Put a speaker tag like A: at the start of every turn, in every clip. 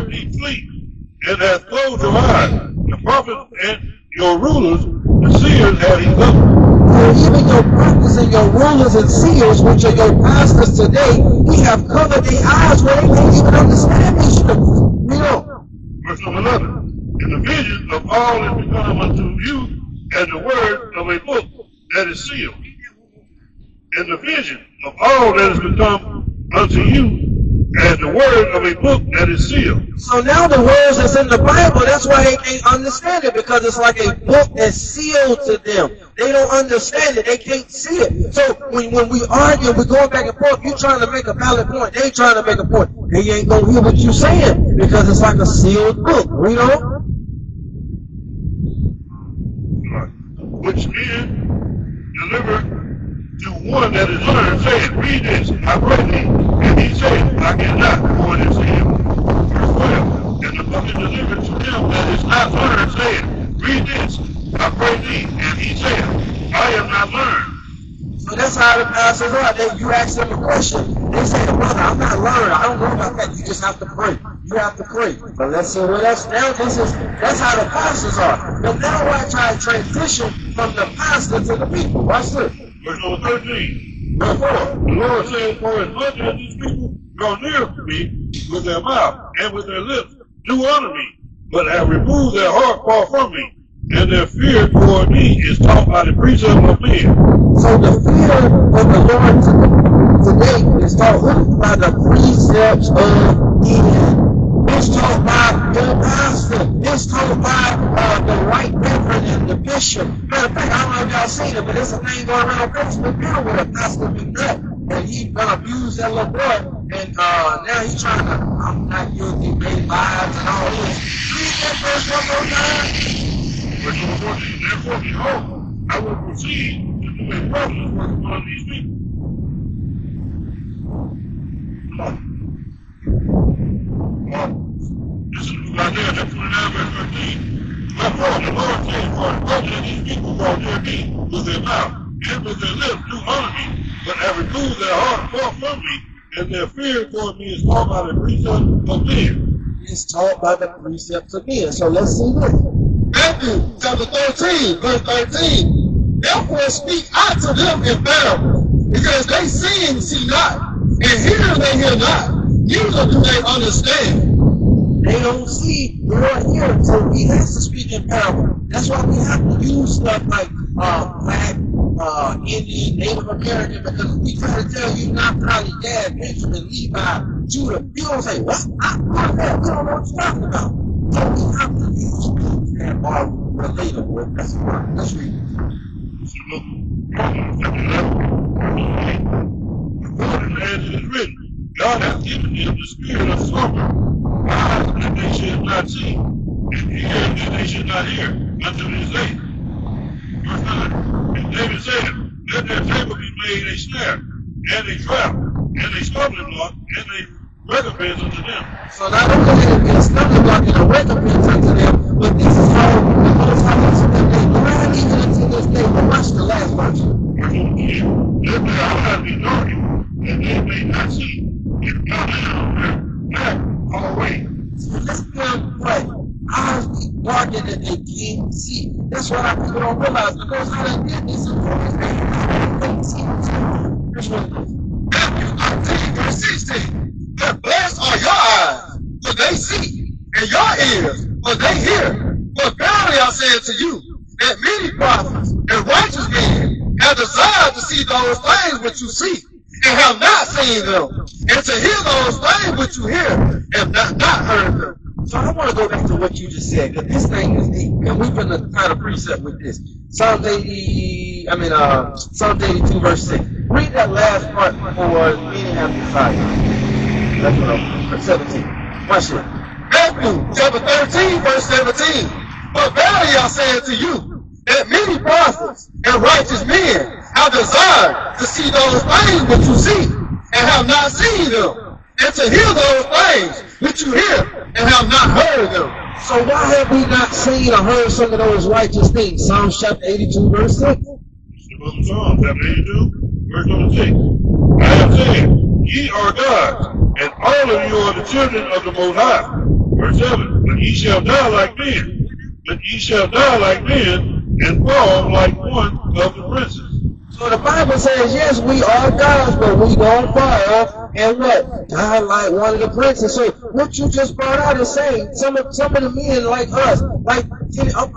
A: from deep sleep, and hath closed your eyes. The prophets and your rulers, the seers, had he covered.
B: So even your prophets and your rulers and seers, which are your pastors today, he have covered their eyes where they can't even understand these scriptures. You know.
A: Verse number 11. And the vision of all is become unto you as the word of a book that is sealed. And the vision of all that is become unto you as the word of a book that is sealed.
B: So now the words that's in the Bible, that's why they can't understand it, because it's like a book that's sealed to them. They don't understand it. They can't see it. So when we argue, we're going back and forth, you're trying to make a valid point. They trying to make a point. They ain't going to hear what you're saying because it's like a sealed book. Read on.
A: Which men deliver to one that is learned, saying, read this, I pray thee. And he said, I cannot, for it is him. Verse 12. And the book is delivered to him that is not learned, saying, read this, I pray thee. And he said, I am not learned.
B: So that's how the pastors are. You ask them a question, they say, brother, I'm not learned. I don't know about that. You just have to pray. You have to pray. But let's see what else. Now that's how the pastors are. But now I try to transition from the pastor to the people. Watch this.
A: Verse number 13. Therefore, the Lord said, for as much as these people draw near to me with their mouth and with their lips, do honor me, but have removed their heart far from me, and their fear toward me is taught by the precepts of men.
B: So the fear of the Lord today is taught by the precepts of men. It's taught by the pastor. It's taught by the right reverend and the bishop. Matter of fact, I don't know if y'all seen it, but there's a thing going around Facebook now with a pastor been nut, and he abused that little boy, and now he's trying to, I'm not guilty, make lives and all this. Read that verse one more time.
A: Verse number 14. Therefore, behold, I will proceed to do a marvelous work among these people. This is Isaiah chapter 29, verse 13. Therefore, the Lord says, for as much as these people draw near me with their mouth and with their lips do honor me, but have removed their heart far from me, and their fear toward me is taught by the precepts of men.
B: It's taught by the precepts of men. So let's see this. Matthew chapter 13, verse 13. Therefore speak I to them in parables, because they see and see not, and hear and they hear not, neither do they understand. They don't see, they don't hear, so he has to speak in parables. That's why we have to use stuff like Black, Indian, Native American, because we try to tell you Naphtali, Gad, Benjamin, Levi, Judah, you don't say, what? We don't know what you're talking about. So we have to use things that are relatable. That's why. Let's read it.
A: As it is written, God hath given him the spirit of slumber, eyes that they should not see, and ears that they should not hear, unto this day. Verse 9. And David said, let their table be made a snare, and a trap, and a stumbling block, and a recompense unto them.
B: So not only will it be a stumbling block and a recompense unto them, but this is how the Most High wants them to grind even unto this day. But watch the last verse.
A: Verse 10. Let their eyes be darkened, and they may not see, and come down their back all the way.
B: So let's them pray. Eyes be darkened and they can't see. That's what our people don't realize. The Most High did this in the they can't see. Here's what it is. Matthew 13, verse 16. But blessed are your eyes, for they see, and your ears, for they hear. For verily I say unto you, that many prophets and righteous men have desired to see those things which you see, and have not seen them, and to hear those things which you hear, and not heard them. So I want to go back to what you just said, because this thing is deep, and we've been a kind of precept with this. Psalm 82, verse 6. Read that last part for many have desired. That's what I'm 17. Watch it. Matthew chapter 13, verse 17. But verily I say unto you, that many prophets and righteous men have desired to see those things which you see, and have not seen them, and to hear those things which you hear, and have not heard them. So why have we not seen or heard some of those righteous things? Psalms chapter 82, verse 6.
A: Psalms chapter 82, verse number 6. I have said, ye are gods, and all of you are the children of the Most High. Verse 7, but ye shall die like men. But ye shall die like men, and fall like one of the princes.
B: So the Bible says, yes, we are gods, but we don't fall and what? Die like one of the princes. So what you just brought out is saying some of the men like us, like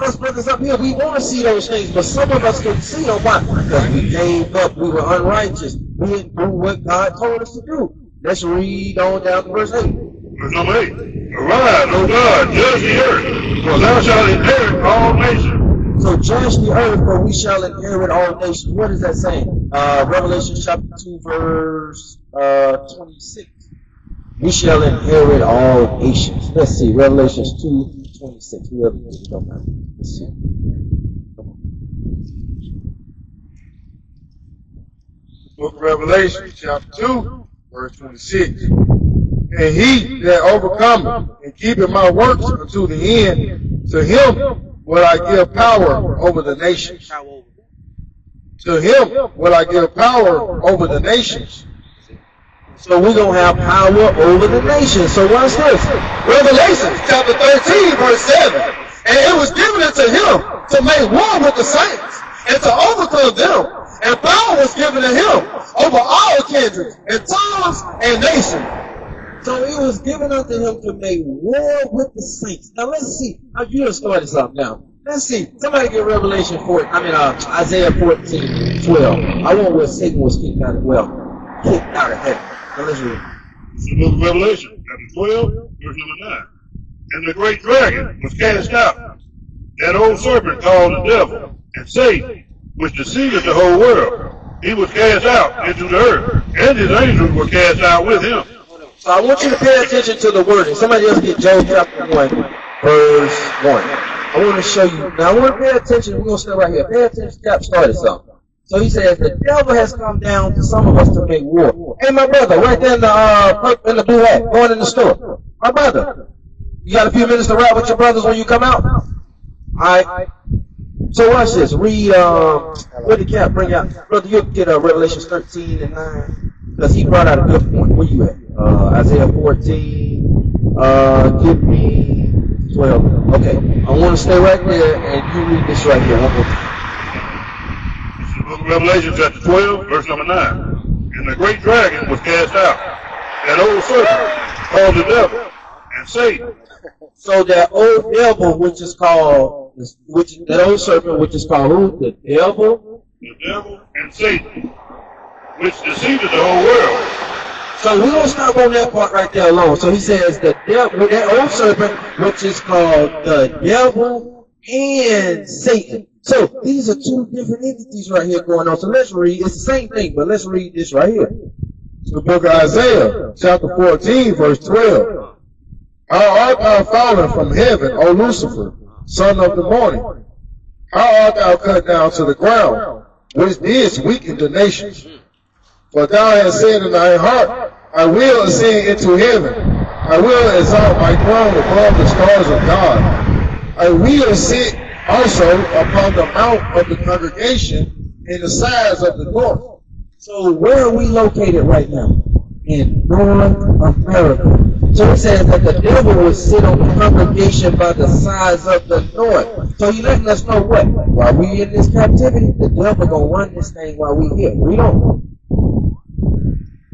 B: us brothers up here, we want to see those things, but some of us couldn't see them. Why? Because we gave up, we were unrighteous. We didn't do what God told us to do. Let's read on down to verse 8.
A: Verse number 8. Arise, O God, judge the earth, for thou shalt inherit all nations.
B: So judge the earth, for we shall inherit all nations. What is that saying? Revelation chapter 2, verse 26. We shall inherit all nations. Let's see, Revelation 2:26. Whoever it is, don't matter. Let's see.
C: Book of Revelation, chapter 2, verse 26. And he that overcometh and keepeth my works unto the end, to him will I give power over the nations. To him will I give power over the nations.
B: So we're going to have power over the nations. So watch this.
C: Revelation chapter 13, verse 7. And it was given unto him to make war with the saints and to overcome them. And power was given to him over all kindreds and tongues and nations.
B: So it was given unto him to make war with the saints. Now let's see. You done started something now. Let's see. Somebody get Revelation 4. Isaiah 14:12. I want where Satan was kicked out of heaven. Now let's read.
A: It's the book of Revelation, chapter 12, verse number 9. And the great dragon was cast out, that old serpent called the devil, and Satan, which deceiveth the whole world. He was cast out into the earth, and his angels were cast out with him.
B: So I want you to pay attention to the wording. Somebody else get Job chapter 1, verse 1. I want to show you. Now I want to pay attention. We're going to stay right here. Pay attention. Cap started something. So he says, the devil has come down to some of us to make war. Hey, my brother, right there in the blue hat, going in the store. My brother, you got a few minutes to rap with your brothers when you come out? All right. So watch this. Read, what did Cap bring out? Brother, you get Revelation 13 and 9. Because he brought out a good point. Where you at? Isaiah 14. Give me 12. Okay. I want to stay right there and you read this right here. One more time.
A: It's the book of Revelation, chapter 12, verse number 9. And the great dragon was cast out, that old serpent called the devil, and Satan.
B: So that old devil, which is called, that old serpent, which is called who? The devil?
A: The devil and Satan, which deceiveth the whole world.
B: So we're going to stop on that part right there alone. So he says the devil, that old serpent, which is called the devil and Satan. So these are two different entities right here going on. So let's read. It's the same thing, but let's read this right here.
C: The book of Isaiah, chapter 14, verse 12. How art thou fallen from heaven, O Lucifer, son of the morning? How art thou cut down to the ground, which didst weaken the nations? For thou hast said in thy heart, I will ascend into heaven. I will exalt my throne above the stars of God. I will sit also upon the mount of the congregation in the sides of the north.
B: So where are we located right now? In North America. So it says that the devil will sit on the congregation by the sides of the north. So he letting us know what? While we in this captivity, the devil gonna run this thing while we here. We don't.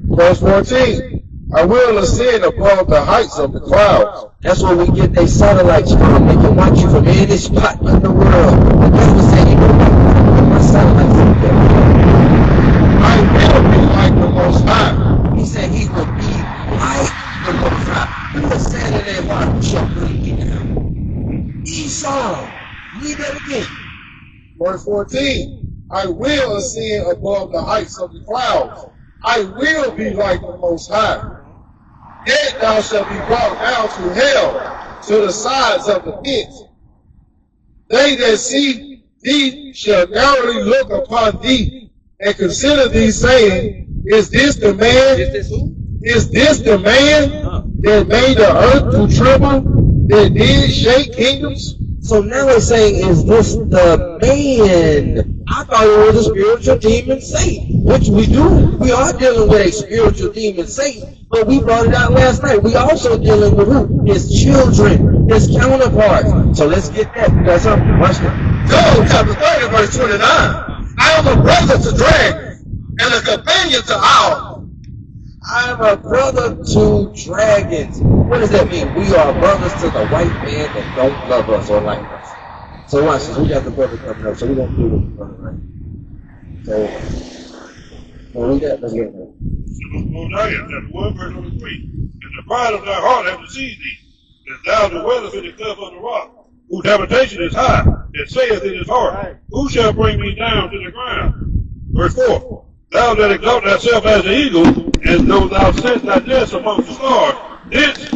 C: Verse 14. I will ascend above the heights of the clouds.
B: That's where we get their satellites from. They can watch you from any spot in the world. The devil said, you know, my satellites from there.
C: I will be like the Most High.
B: He said he will be like the Most High. Who was standing there while he shall bring you down? Esau. Read that again.
C: Verse 14. I will ascend above the heights of the clouds. I will be like the Most High. Yet thou shalt be brought down to hell, to the sides of the pit. They that see thee shall narrowly look upon thee, and consider thee, saying, Is this the man? Is this the man that made the earth to tremble, that did shake kingdoms?
B: So now it's saying, is this the man? I thought it was a spiritual demon Satan, which we do. We are dealing with a spiritual demon Satan, but we brought it out last night. We also dealing with who? His children, his counterparts. So let's get that. You got something? Watch that.
C: Job chapter 30, verse 29. I am a brother to dragons and a companion to owls.
B: I'm a brother to dragons. What does that mean? We are brothers to the white man that don't love us or like us. So watch this. We got the brother coming up, so we're going to do this brother, right? So, we'll read that. Let's get it.
A: Hosea chapter 1, verse number 3. And the pride of thy heart hath deceived thee, as thou dwellest in the cleft of the rock, whose habitation is high, and saith in his heart, who shall bring me down to the ground? Verse 4. Thou that exalt thyself as the eagle, as though thou sitst thy nest amongst the stars, thence